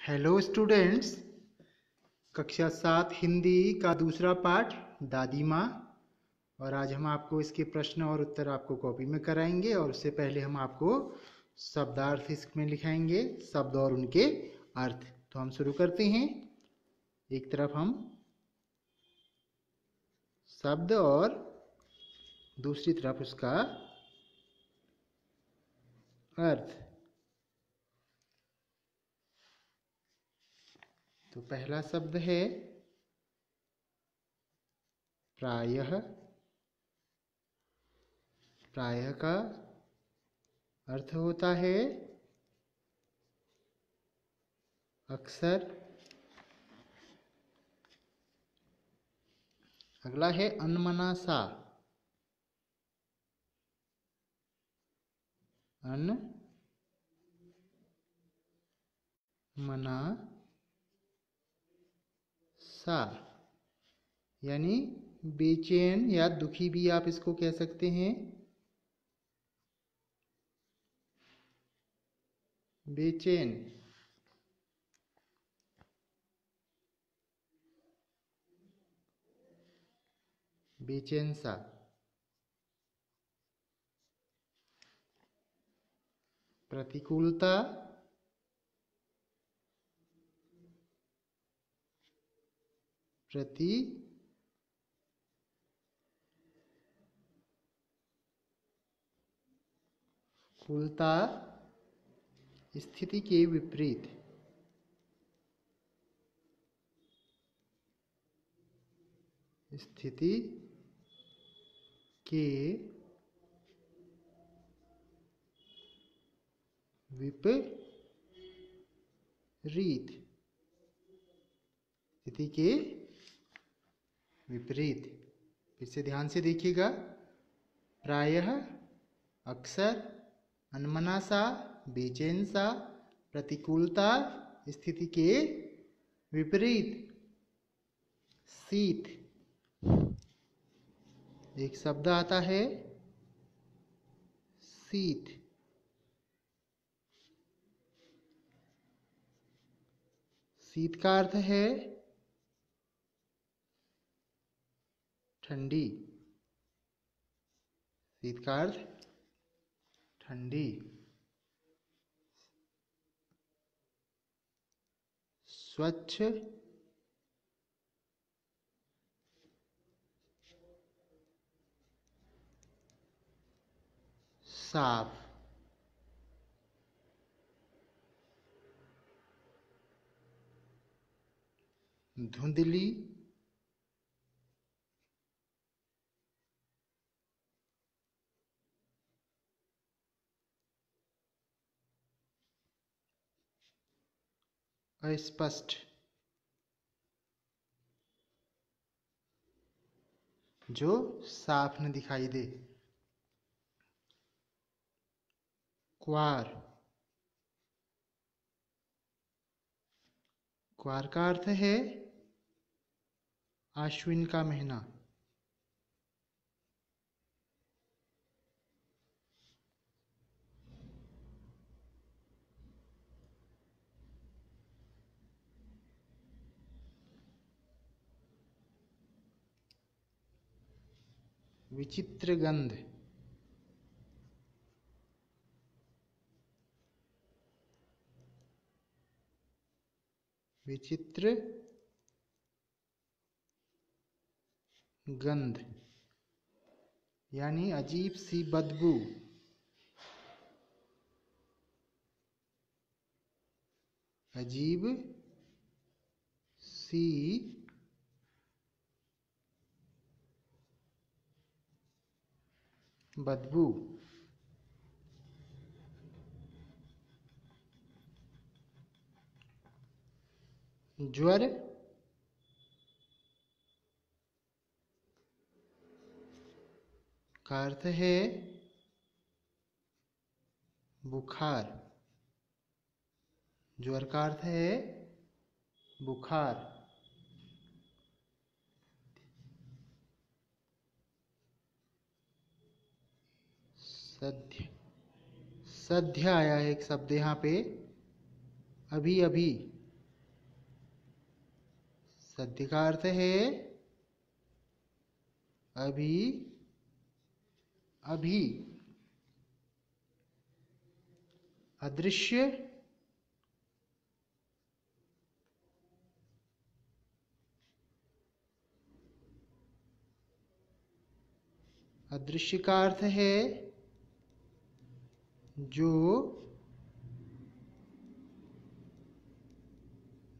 Hello students, कक्षा 7 हिंदी का दूसरा पाठ दादी माँ। और आज हम आपको इसके प्रश्न और उत्तर आपको कॉपी में कराएंगे। और उससे पहले हम आपको शब्दार्थ इसमें लिखाएंगे, शब्द और उनके अर्थ। तो हम शुरू करते हैं। एक तरफ हम शब्द और दूसरी तरफ उसका अर्थ। तो पहला शब्द है प्रायः। प्रायः का अर्थ होता है अक्सर। अगला है अनमना सा। अनमना सा यानी बेचैन या दुखी भी आप इसको कह सकते हैं। बेचैन। बेचैन सा। प्रतिकूलता। प्रतिकूलता स्थिति के विपरीत। स्थिति के विपरीत। स्थिति के विपरीत। फिर से ध्यान से देखिएगा। प्रायः, अक्सर, अनमना सा, बेचैन सा, प्रतिकूलता, स्थिति के विपरीत। शीत। एक शब्द आता है शीत। शीत का अर्थ है ठंडी। शीत का अर्थ ठंडी। स्वच्छ। साफ। धुंधली। अस्पष्ट। जो साफ न दिखाई दे। क्वार। क्वार का अर्थ है आश्विन का महीना। विचित्र गंध। विचित्र गंध यानी अजीब सी बदबू। अजीब सी बदबू। ज्वर का अर्थ है बुखार। ज्वर का अर्थ है बुखार। सध्य। सध्य आया है एक शब्द यहाँ पे। अभी अभी। सद्य का अर्थ है अभी, अभी। अदृश्य, अदृश्य का अर्थ है जो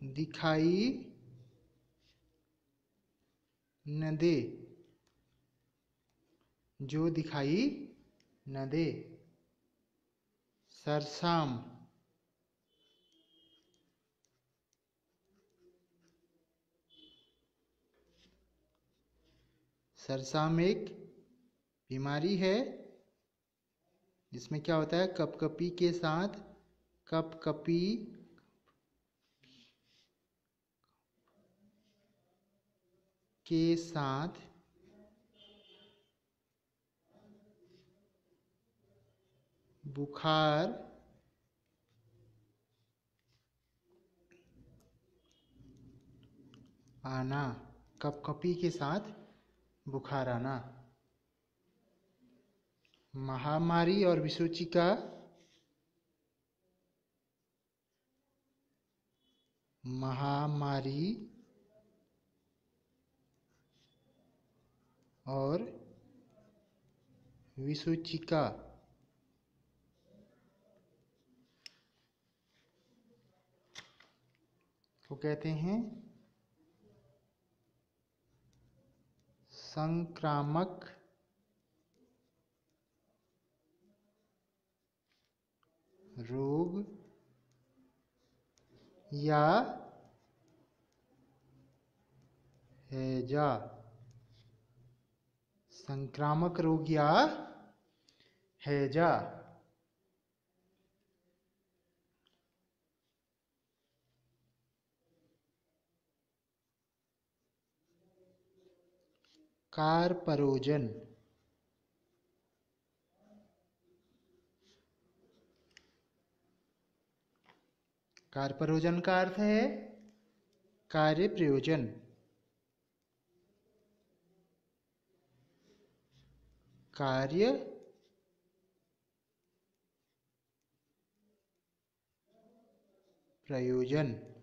दिखाई न दे, जो दिखाई न दे। सरसाम, सरसाम एक बीमारी है जिसमें क्या होता है, कपकपी के साथ, कपकपी के साथ बुखार आना, कपकपी के साथ बुखार आना। महामारी और विसूचिका, महामारी और विसूचिका को कहते हैं संक्रामक रोग या हैजा। संक्रामक रोग या हैजा। कार्परोजन, कार्परोजन का अर्थ है कार्य प्रयोजन। कार्य प्रयोजन।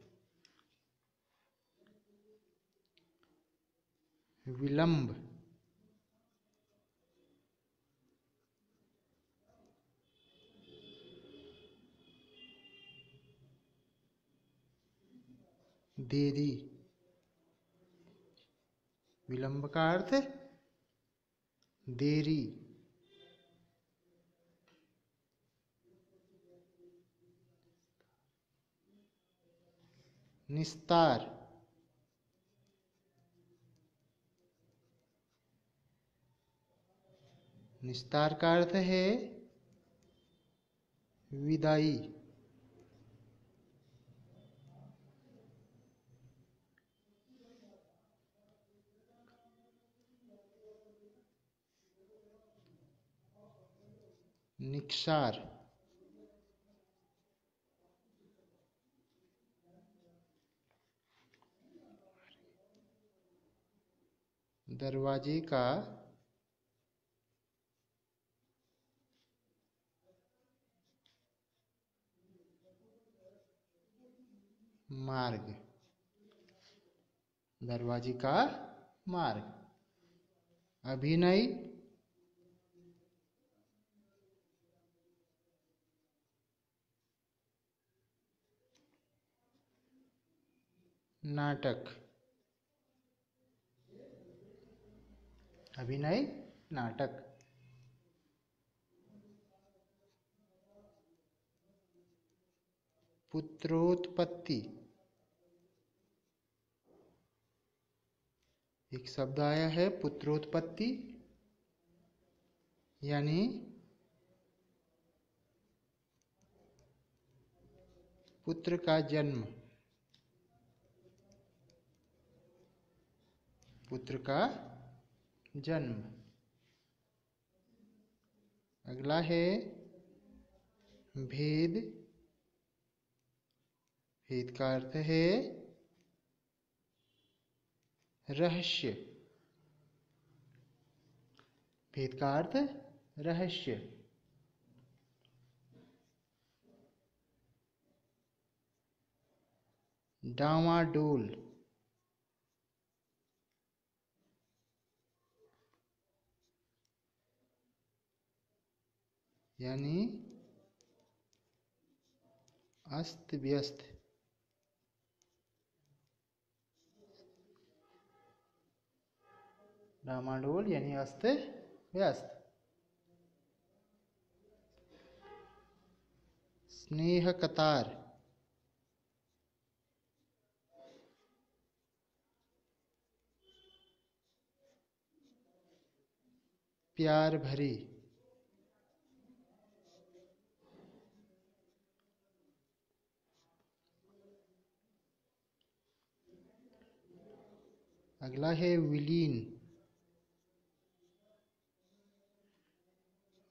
विलंब, देरी। विलंब का अर्थ देरी। निस्तार, निस्तार का अर्थ है विदाई। निक्षार, दरवाजे का मार्ग, दरवाजे का मार्ग। अभिनय, नाटक। अभिनय नाटक। पुत्रोत्पत्ति, एक शब्द आया है पुत्रोत्पत्ति, यानी पुत्र का जन्म, पुत्र का जन्म। अगला है भेद। भेद का अर्थ है रहस्य। भेद का अर्थ रहस्य। डामाडोल, यानी अस्त व्यस्त। डामाडोल यानी अस्त व्यस्त। स्नेह कतार, प्यार भरी। अगला है विलीन।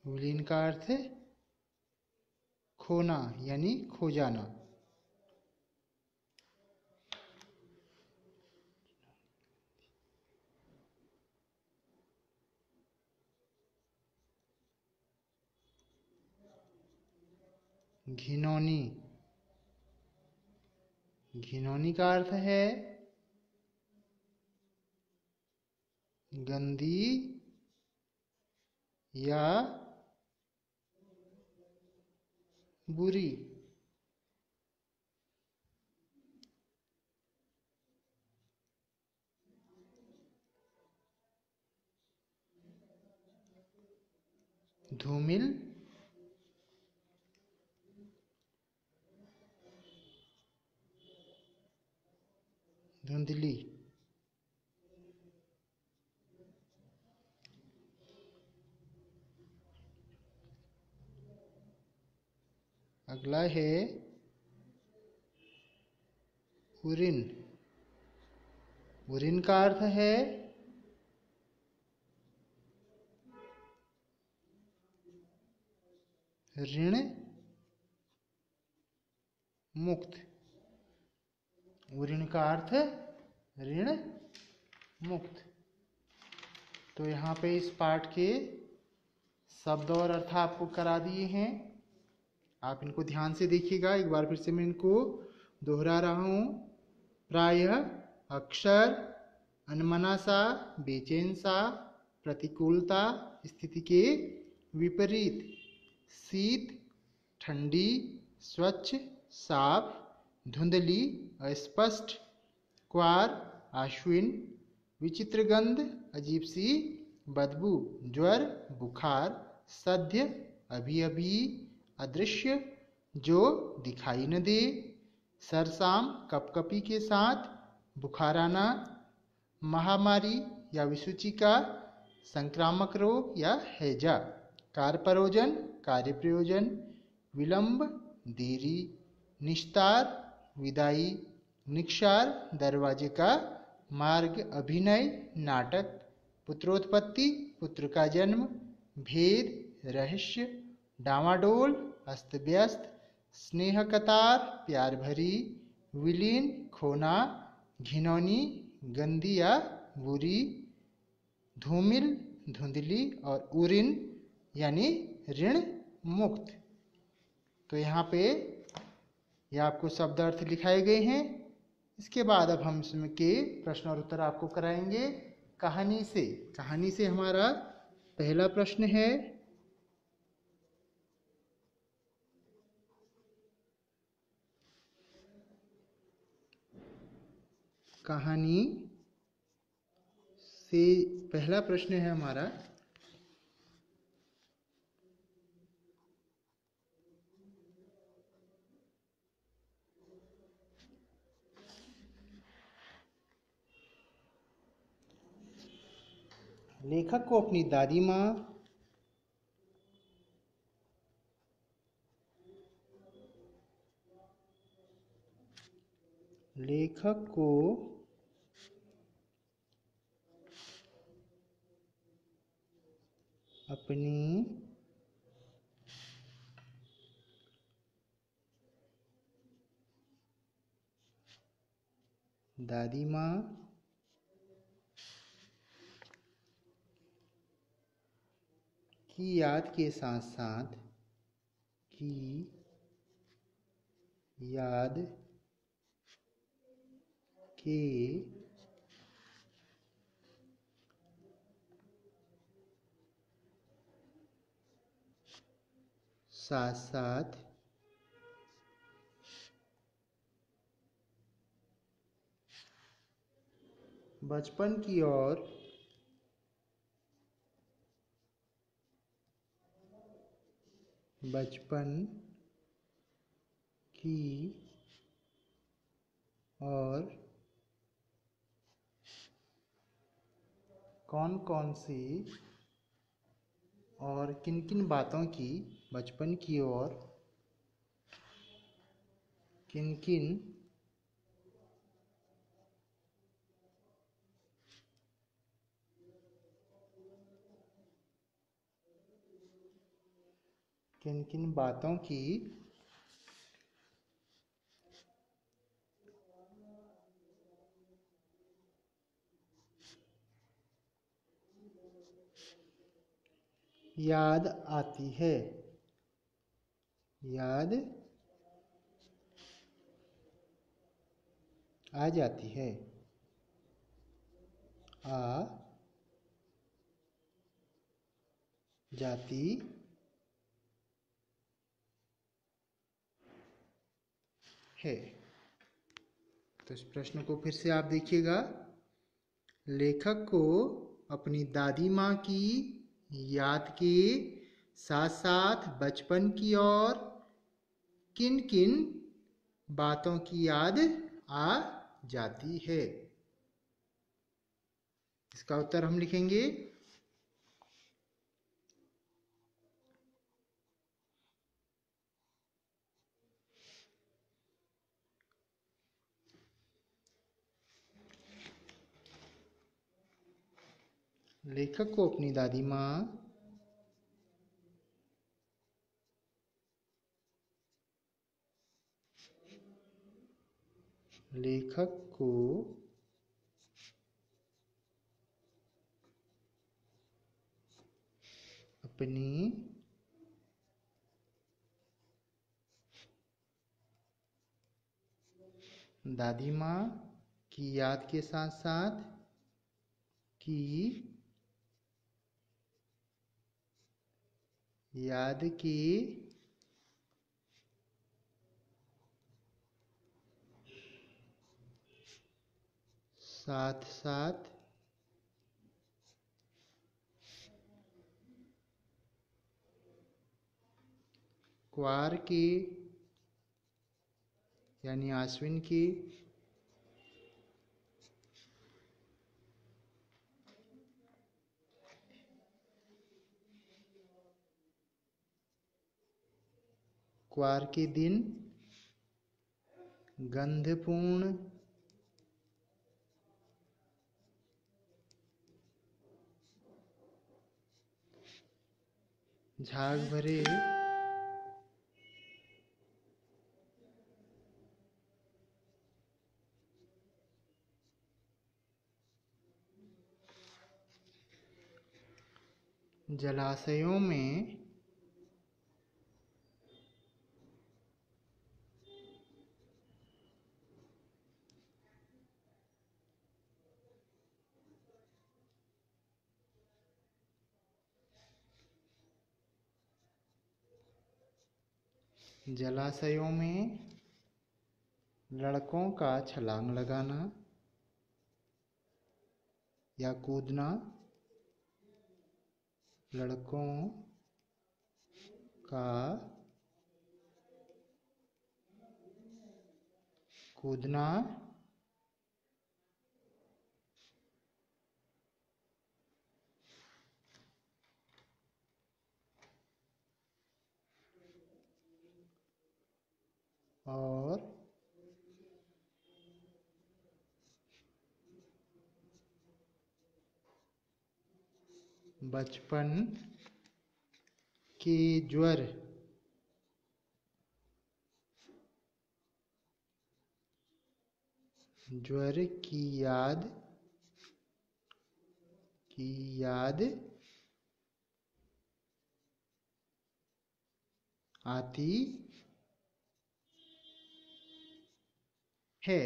विलीन का अर्थ है खोना यानी खो जाना। घिनौनी। घिनौनी का अर्थ है गंदी या बुरी। धूमिल, धुंधली। अगला है उरिन। उरिन का अर्थ है ऋण मुक्त। उरिन का अर्थ ऋण मुक्त। तो यहाँ पे इस पाठ के शब्द और अर्थ आपको करा दिए हैं। आप इनको ध्यान से देखिएगा। एक बार फिर से मैं इनको दोहरा रहा हूँ। प्रायः, अक्सर, अनमना सा, बेचैन सा, प्रतिकूलता, स्थिति के विपरीत, शीत, ठंडी, स्वच्छ, साफ, धुंधली, अस्पष्ट, क्वार, आश्विन, विचित्र गंध, अजीब सी बदबू, ज्वर, बुखार, सद्य, अभी अभी, अदृश्य, जो दिखाई न दे, सरसाम, कपकपी के साथ, बुखार आना, महामारी या विसूचिका, संक्रामक रोग या हैजा, कारपरोजन, कार्यप्रयोजन, विलंब, देरी, निस्तार, विदाई, निक्षार, दरवाजे का मार्ग, अभिनय, नाटक, पुत्रोत्पत्ति, पुत्र का जन्म, भेद, रहस्य, डामाडोल, अस्त व्यस्त, स्नेह कतार, प्यार भरी, विलीन, खोना, घिनौनी, गंदी या बुरी, धूमिल, धुंधली, और उरिन यानी ऋण मुक्त। तो यहाँ पे ये आपको शब्द अर्थ लिखाए गए हैं। इसके बाद अब हम इसमें के प्रश्न और उत्तर आपको कराएंगे कहानी से। कहानी से हमारा पहला प्रश्न है, कहानी से पहला प्रश्न है हमारा, लेखक को अपनी दादी माँ, लेखक को अपनी दादी माँ की याद के साथ साथ की याद के साथ साथ बचपन की ओर बचपन की और कौन कौन सी और किन किन बातों की बचपन की और किन किन किन किन बातों की याद आती है, याद आ जाती है, आ जाती है। तो इस प्रश्न को फिर से आप देखिएगा। लेखक को अपनी दादी माँ की याद के साथ साथ बचपन की और किन किन बातों की याद आ जाती है। इसका उत्तर हम लिखेंगे लेखक को अपनी दादी माँ लेखक को अपनी दादी माँ की याद के साथ साथ की याद के साथ साथ क्वार के यानी आश्विन के क्वार के दिन गंधपूर्ण झाग भरे जलाशयों में जलाशयों में लड़कों का छलांग लगाना या कूदना, लड़कों का कूदना और बचपन के ज्वर ज्वर की याद आती है।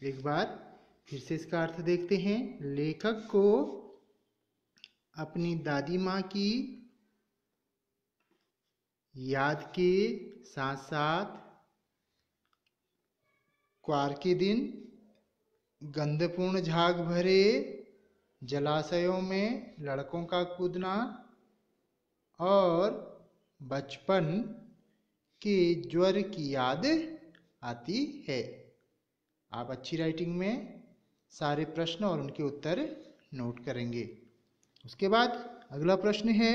एक बार फिर से इसका अर्थ देखते हैं। लेखक को अपनी दादी माँ की याद के साथ साथ क्वार के दिन गंधपूर्ण झाग भरे जलाशयों में लड़कों का कूदना और बचपन के ज्वर की याद आती है। आप अच्छी राइटिंग में सारे प्रश्न और उनके उत्तर नोट करेंगे। उसके बाद अगला प्रश्न है,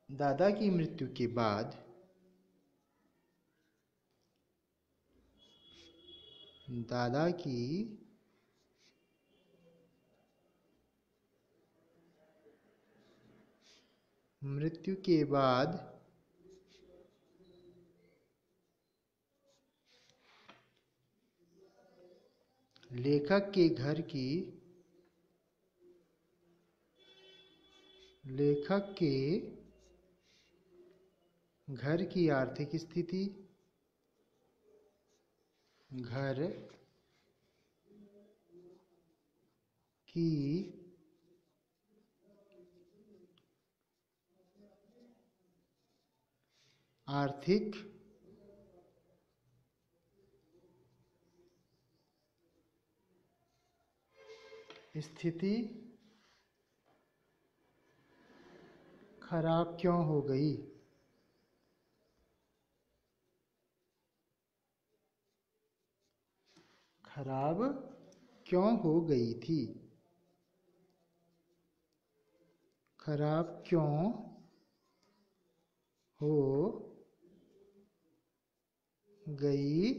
दादा की मृत्यु के बाद दादा की मृत्यु के बाद लेखक के घर की आर्थिक स्थिति, घर की आर्थिक स्थिति खराब क्यों हो गई? खराब क्यों हो गई थी? खराब क्यों हो गई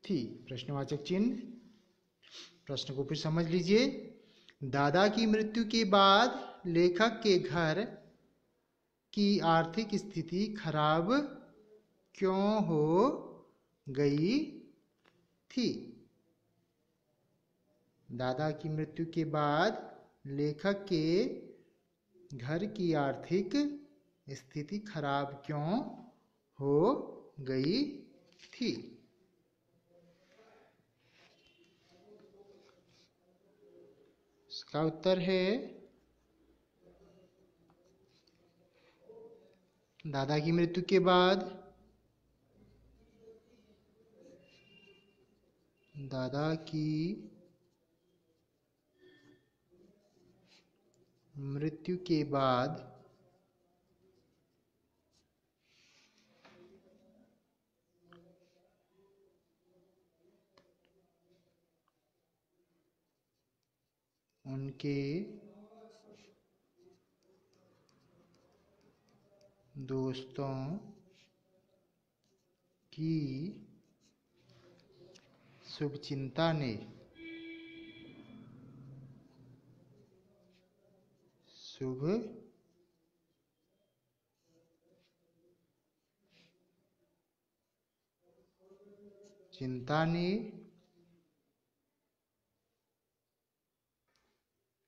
थी? प्रश्नवाचक चिन्ह। प्रश्न को फिर समझ लीजिए। दादा की मृत्यु के बाद लेखक के घर की आर्थिक स्थिति खराब क्यों हो गई थी? दादा की मृत्यु के बाद लेखक के घर की आर्थिक स्थिति खराब क्यों हो गई थी? इसका उत्तर है, दादा की मृत्यु के बाद दादा की मृत्यु के बाद उनके दोस्तों की शुभचिंता ने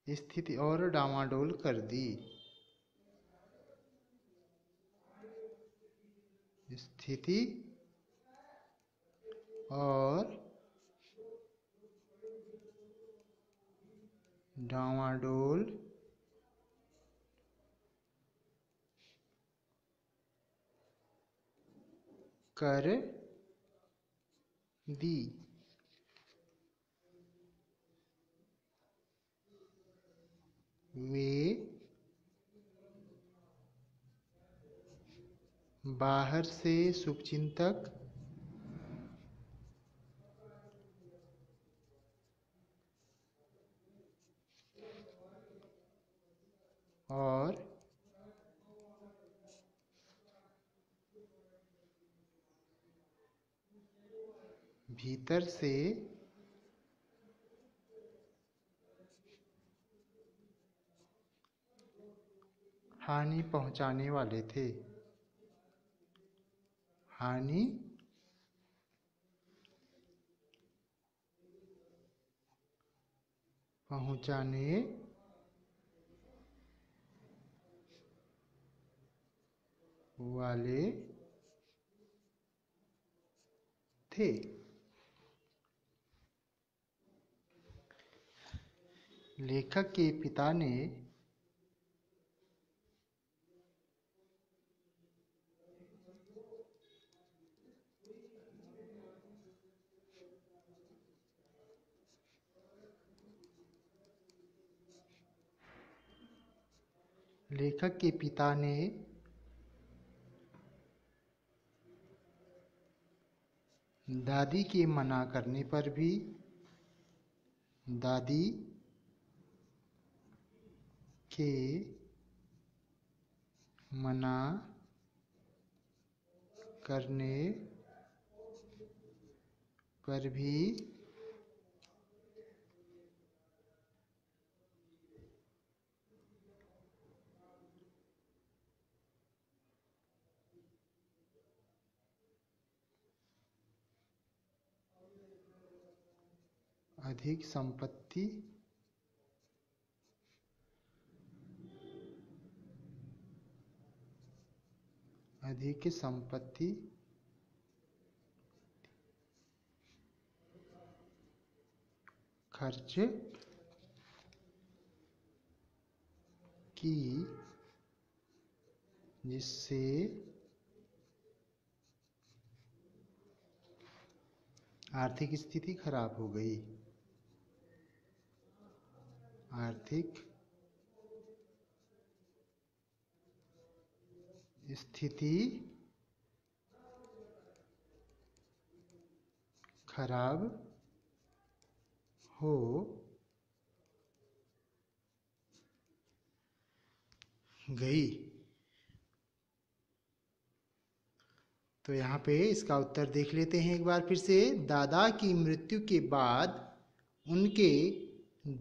स्थिति और डामाडोल कर दी। स्थिति और डामाडोल कर दी। वे बाहर से शुभचिंतक और भीतर से हानि पहुंचाने वाले थे। हानि पहुंचाने वाले थे। लेखक के पिता ने दादी के मना करने पर भी दादी के मना करने पर भी अधिक संपत्ति खर्च की, जिससे आर्थिक स्थिति खराब हो गई। आर्थिक स्थिति खराब हो गई। तो यहाँ पे इसका उत्तर देख लेते हैं एक बार फिर से। दादा की मृत्यु के बाद उनके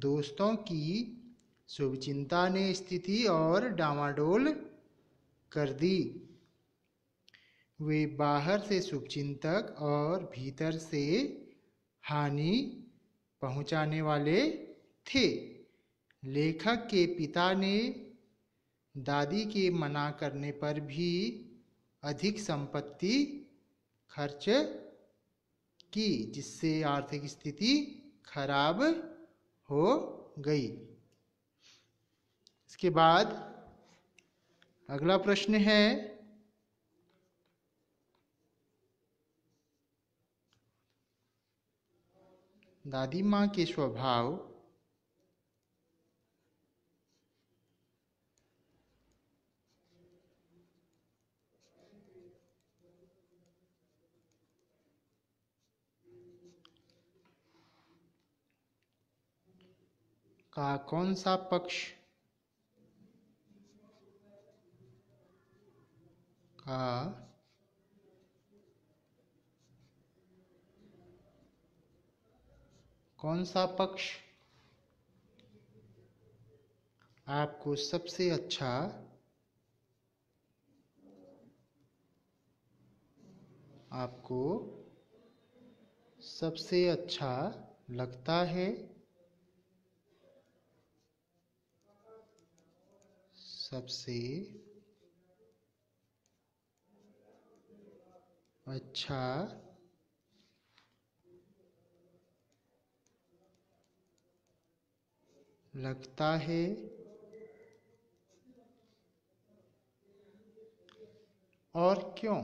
दोस्तों की शुभचिंता ने स्थिति और डामाडोल कर दी। वे बाहर से शुभचिंतक और भीतर से हानि पहुंचाने वाले थे। लेखक के पिता ने दादी के मना करने पर भी अधिक संपत्ति खर्च की, जिससे आर्थिक स्थिति खराब हो गई। इसके बाद अगला प्रश्न है, दादी माँ के स्वभाव का कौन सा पक्ष आपको सबसे अच्छा लगता है? सबसे अच्छा लगता है और क्यों?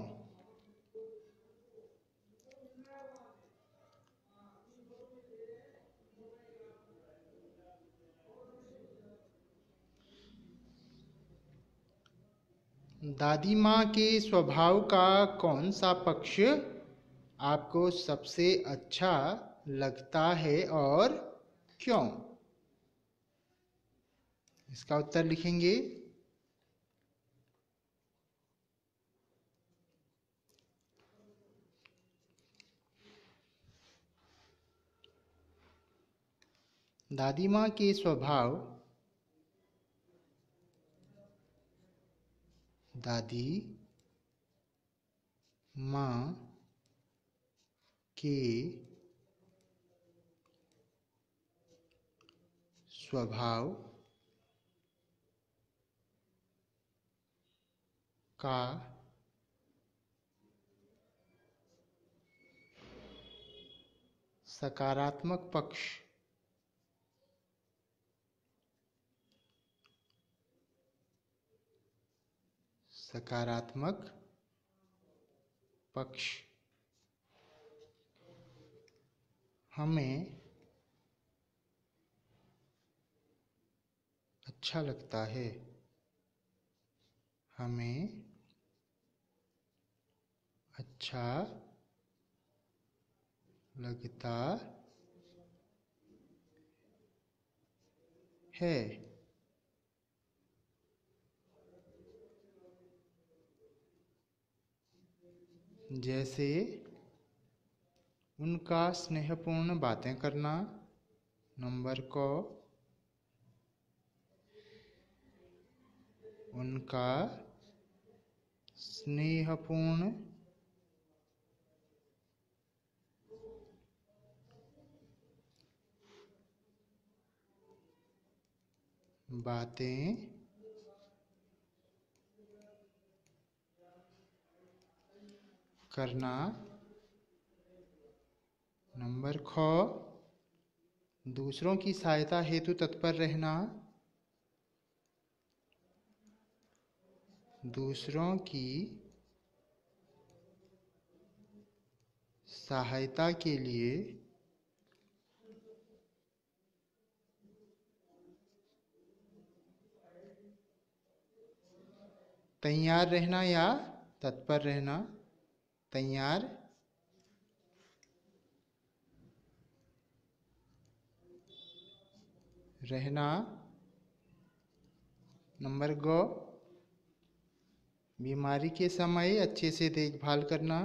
दादी माँ के स्वभाव का कौन सा पक्ष आपको सबसे अच्छा लगता है और क्यों? इसका उत्तर लिखेंगे। दादी माँ के स्वभाव दादी माँ के स्वभाव का सकारात्मक पक्ष हमें अच्छा लगता है। हमें अच्छा लगता है। जैसे उनका स्नेहपूर्ण बातें करना। नंबर को उनका स्नेहपूर्ण बातें करना। नंबर ख दूसरों की सहायता हेतु तत्पर रहना। दूसरों की सहायता के लिए तैयार रहना या तत्पर रहना। तैयार रहना। नंबर ग बीमारी के समय अच्छे से देखभाल करना।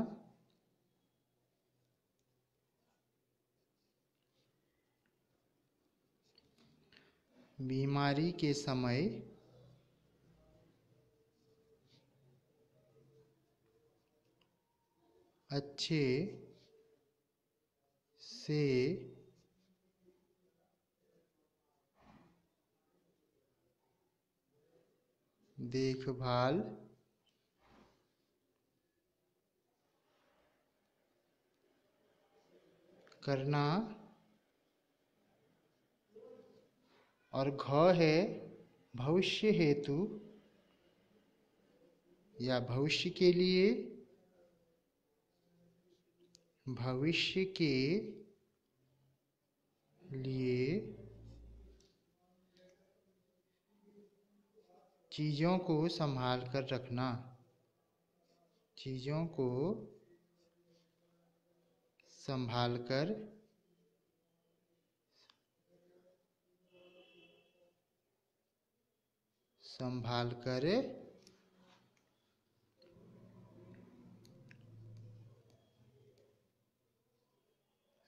बीमारी के समय अच्छे से देखभाल करना। और घ है भविष्य हेतु या भविष्य के लिए। भविष्य के लिए चीज़ों को संभाल कर रखना। चीज़ों को संभाल कर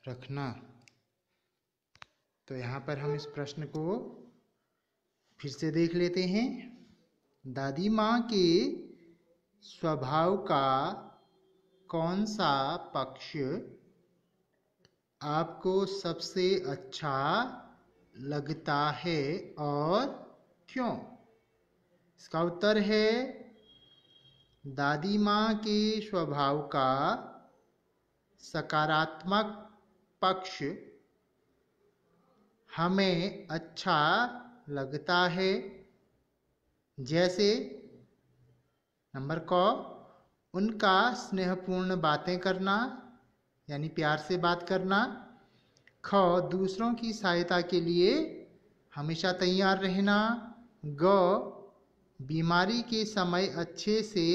रखना। तो यहाँ पर हम इस प्रश्न को फिर से देख लेते हैं। दादी माँ के स्वभाव का कौन सा पक्ष आपको सबसे अच्छा लगता है और क्यों? इसका उत्तर है दादी माँ के स्वभाव का सकारात्मक पक्ष हमें अच्छा लगता है। जैसे नंबर क उनका स्नेहपूर्ण बातें करना यानी प्यार से बात करना। ख दूसरों की सहायता के लिए हमेशा तैयार रहना। ग बीमारी के समय अच्छे से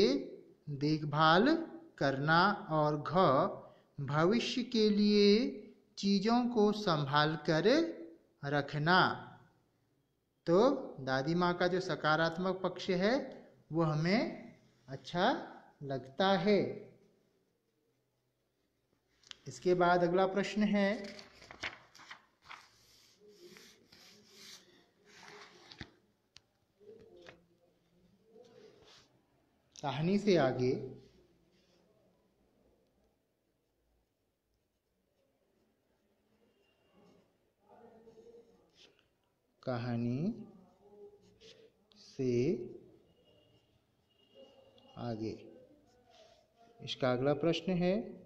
देखभाल करना। और घ भविष्य के लिए चीज़ों को संभाल कर रखना। तो दादी माँ का जो सकारात्मक पक्ष है वो हमें अच्छा लगता है। इसके बाद अगला प्रश्न है कहानी से आगे कहानी से आगे। इसका अगला प्रश्न है,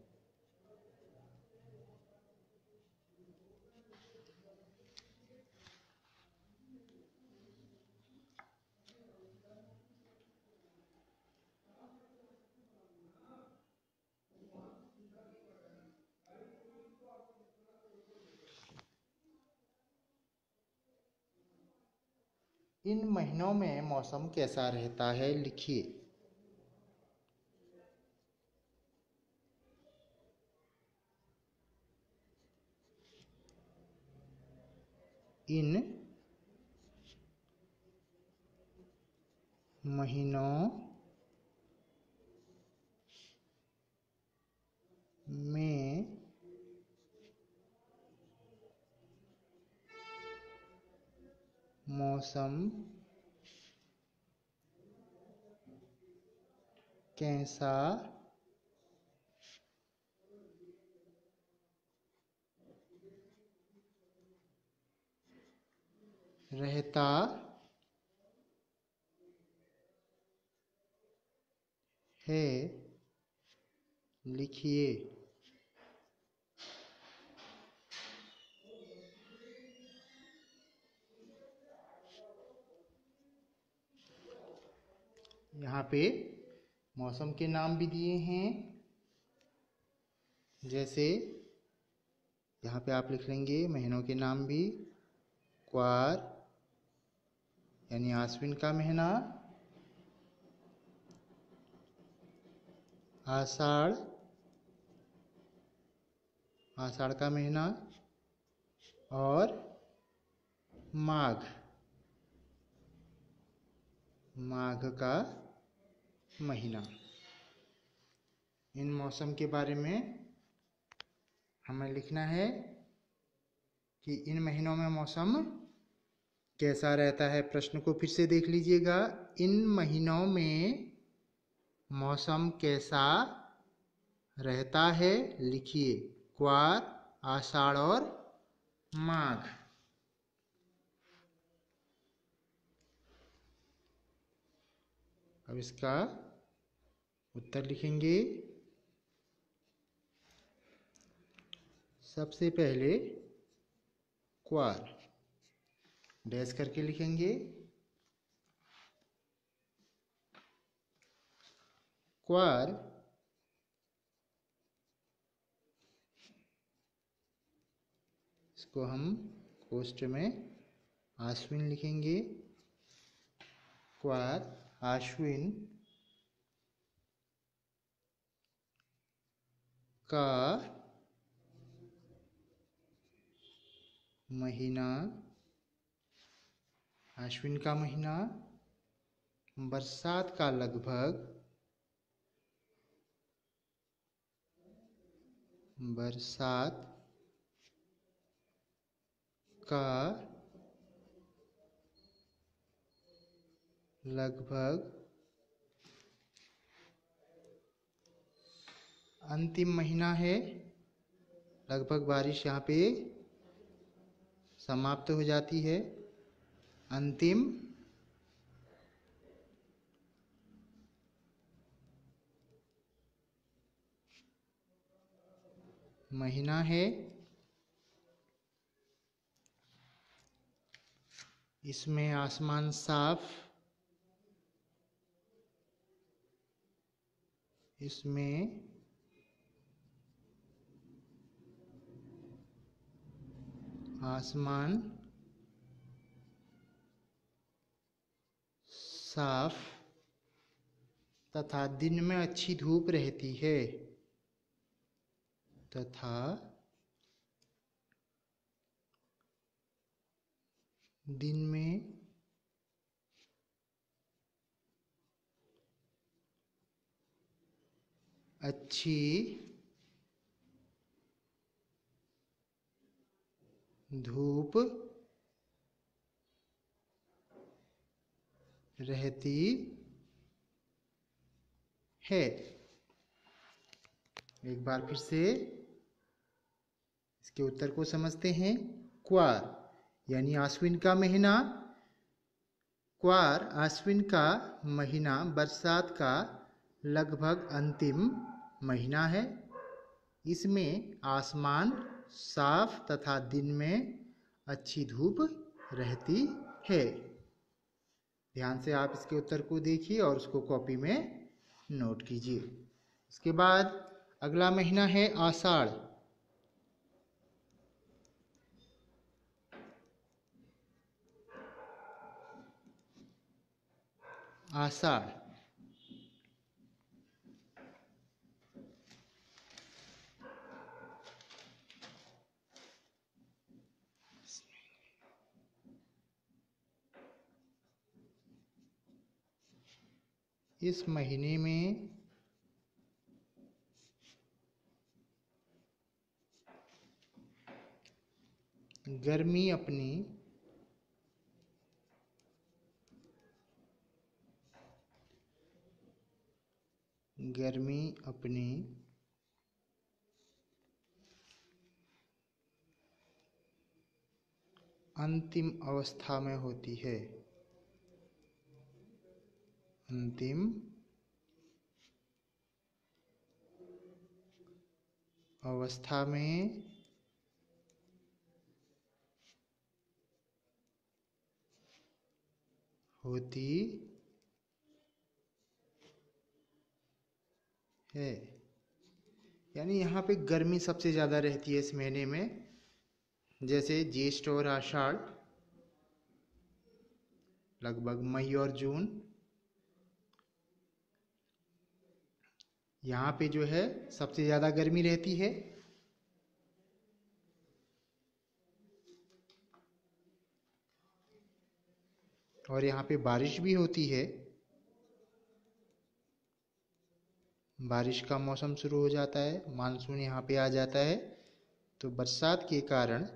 इन महीनों में मौसम कैसा रहता है, लिखिए। इन महीनों में मौसम कैसा रहता है, लिखिए। यहाँ पे मौसम के नाम भी दिए हैं, जैसे यहाँ पे आप लिख लेंगे महीनों के नाम भी। क्वार यानी आश्विन का महीना, आषाढ़ आषाढ़ का महीना, और माघ माघ का महीना। इन मौसम के बारे में हमें लिखना है कि इन महीनों में मौसम कैसा रहता है। प्रश्न को फिर से देख लीजिएगा। इन महीनों में मौसम कैसा रहता है, लिखिए। क्वार, आषाढ़ और माघ। अब इसका उत्तर लिखेंगे। सबसे पहले क्वार डैश करके लिखेंगे। क्वार इसको हम कोष्ठ में आश्विन लिखेंगे। क्वार आश्विन का महीना, आश्विन का महीना बरसात का लगभग अंतिम महीना है। लगभग बारिश यहाँ पे समाप्त हो जाती है। अंतिम महीना है। इसमें आसमान साफ, इसमें आसमान साफ तथा दिन में अच्छी धूप रहती है। तथा दिन में अच्छी धूप रहती है। एक बार फिर से इसके उत्तर को समझते हैं। क्वार यानी आश्विन का महीना। क्वार आश्विन का महीना बरसात का लगभग अंतिम महीना है। इसमें आसमान साफ तथा दिन में अच्छी धूप रहती है। ध्यान से आप इसके उत्तर को देखिए और उसको कॉपी में नोट कीजिए। इसके बाद अगला महीना है आषाढ़। आषाढ़ इस महीने में गर्मी अपनी अंतिम अवस्था में होती है। अंतिम अवस्था में होती है। यानी यहाँ पे गर्मी सबसे ज़्यादा रहती है इस महीने में। जैसे ज्येष्ठ और आषाढ़, लगभग मई और जून, यहाँ पे जो है सबसे ज़्यादा गर्मी रहती है। और यहाँ पे बारिश भी होती है। बारिश का मौसम शुरू हो जाता है, मानसून यहाँ पे आ जाता है। तो बरसात के कारण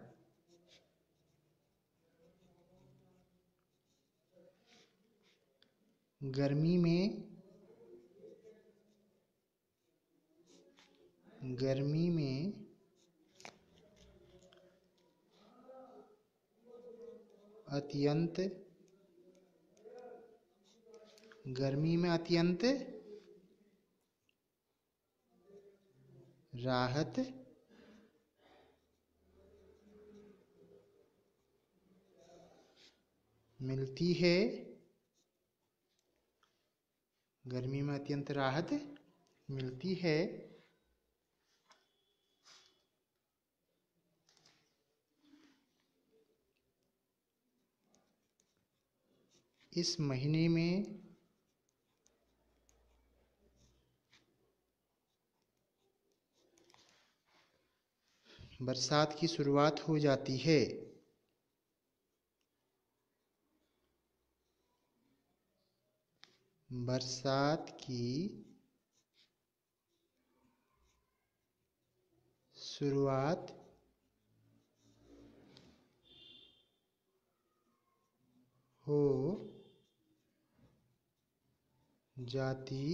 गर्मी में अत्यंत राहत मिलती है। गर्मी में अत्यंत राहत मिलती है। इस महीने में बरसात की शुरुआत हो जाती है। बरसात की शुरुआत हो जाती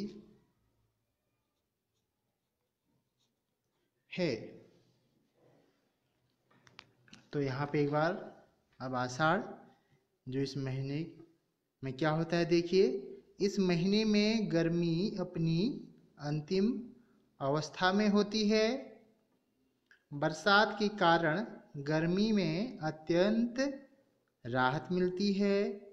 है। तो यहाँ पे एक बार अब आषाढ़ जो इस महीने में क्या होता है देखिए। इस महीने में गर्मी अपनी अंतिम अवस्था में होती है। बरसात के कारण गर्मी में अत्यंत राहत मिलती है।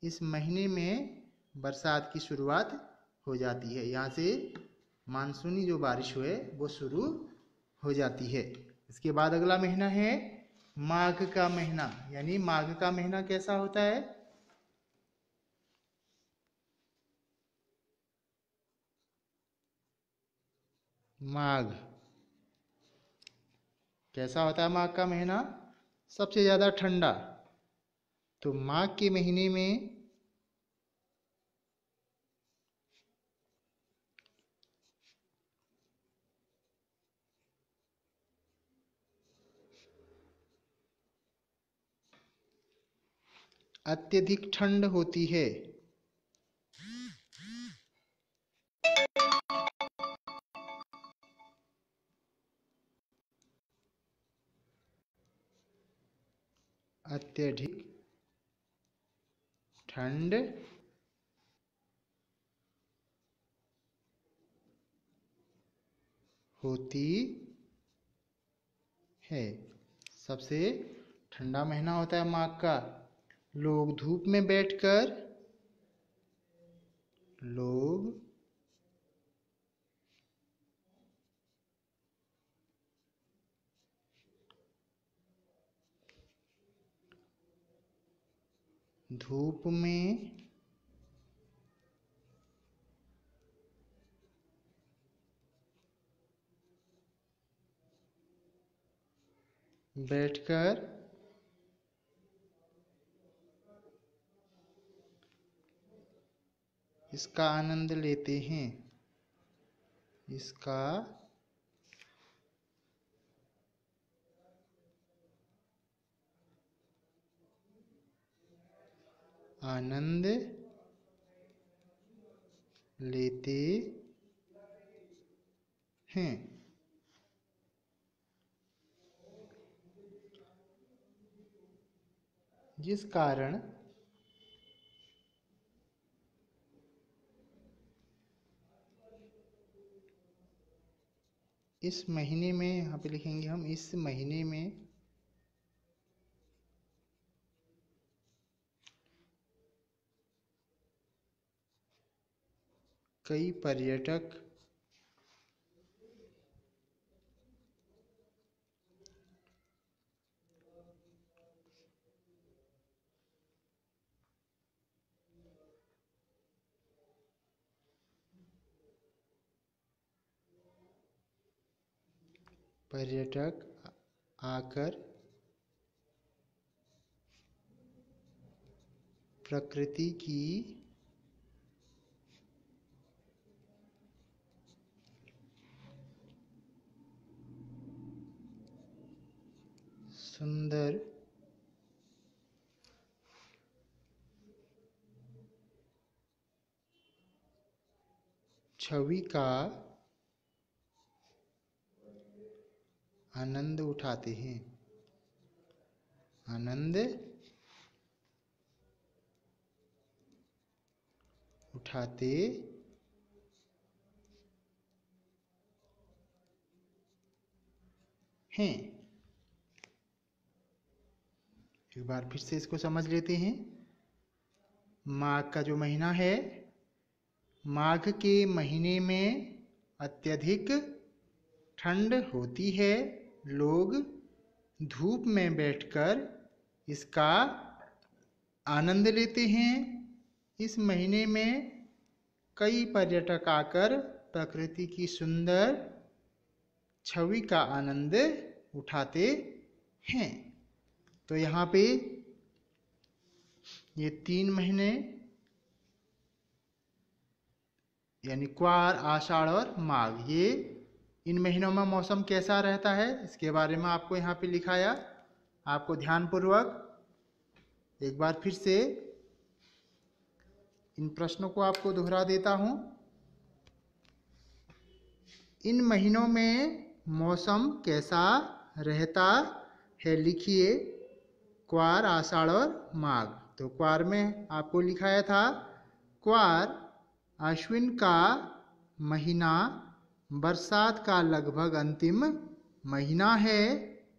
इस महीने में बरसात की शुरुआत हो जाती है। यहाँ से मानसूनी जो बारिश हुए वो शुरू हो जाती है। इसके बाद अगला महीना है माघ का महीना। यानी माघ का महीना कैसा होता है? माघ कैसा होता है? माघ का महीना सबसे ज्यादा ठंडा। तो माघ के महीने में अत्यधिक ठंड होती है। अत्यधिक ठंड होती है। सबसे ठंडा महीना होता है माघ का। लोग धूप में बैठकर धूप में बैठकर इसका आनंद लेते हैं। इसका आनंद लेते हैं। जिस कारण इस महीने में, यहाँ पे लिखेंगे हम, इस महीने में कई पर्यटक आकर प्रकृति की सुंदर छवि का आनंद उठाते हैं। आनंद उठाते हैं। एक बार फिर से इसको समझ लेते हैं। माघ का जो महीना है, माघ के महीने में अत्यधिक ठंड होती है। लोग धूप में बैठकर इसका आनंद लेते हैं। इस महीने में कई पर्यटक आकर प्रकृति की सुंदर छवि का आनंद उठाते हैं। तो यहाँ पे ये 3 महीने यानी क्वार, आषाढ़ और माघ, ये इन महीनों में मौसम कैसा रहता है इसके बारे में आपको यहाँ पे लिखाया। आपको ध्यानपूर्वक एक बार फिर से इन प्रश्नों को आपको दोहरा देता हूँ। इन महीनों में मौसम कैसा रहता है, लिखिए क्वार, आषाढ़ और माघ। तो क्वार में आपको लिखाया था, क्वार अश्विन का महीना बरसात का लगभग अंतिम महीना है।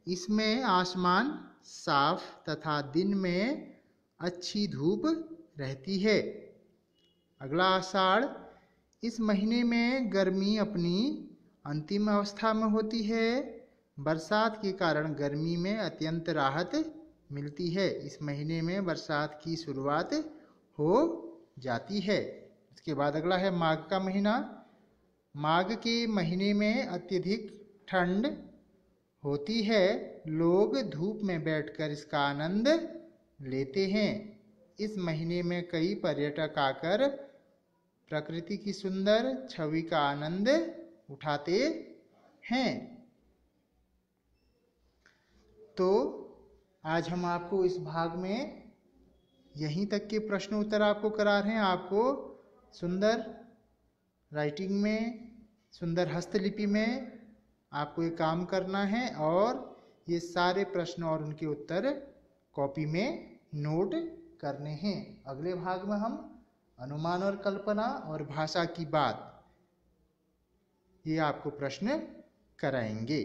इसमें आसमान साफ तथा दिन में अच्छी धूप रहती है। अगला आषाढ़, इस महीने में गर्मी अपनी अंतिम अवस्था में होती है। बरसात के कारण गर्मी में अत्यंत राहत मिलती है। इस महीने में बरसात की शुरुआत हो जाती है। इसके बाद अगला है माघ का महीना। माघ के महीने में अत्यधिक ठंड होती है। लोग धूप में बैठकर इसका आनंद लेते हैं। इस महीने में कई पर्यटक आकर प्रकृति की सुंदर छवि का आनंद उठाते हैं। तो आज हम आपको इस भाग में यहीं तक के प्रश्न उत्तर आपको करा रहे हैं। आपको सुंदर राइटिंग में, सुंदर हस्तलिपि में आपको ये काम करना है और ये सारे प्रश्न और उनके उत्तर कॉपी में नोट करने हैं। अगले भाग में हम अनुमान और कल्पना और भाषा की बात, ये आपको प्रश्न कराएंगे।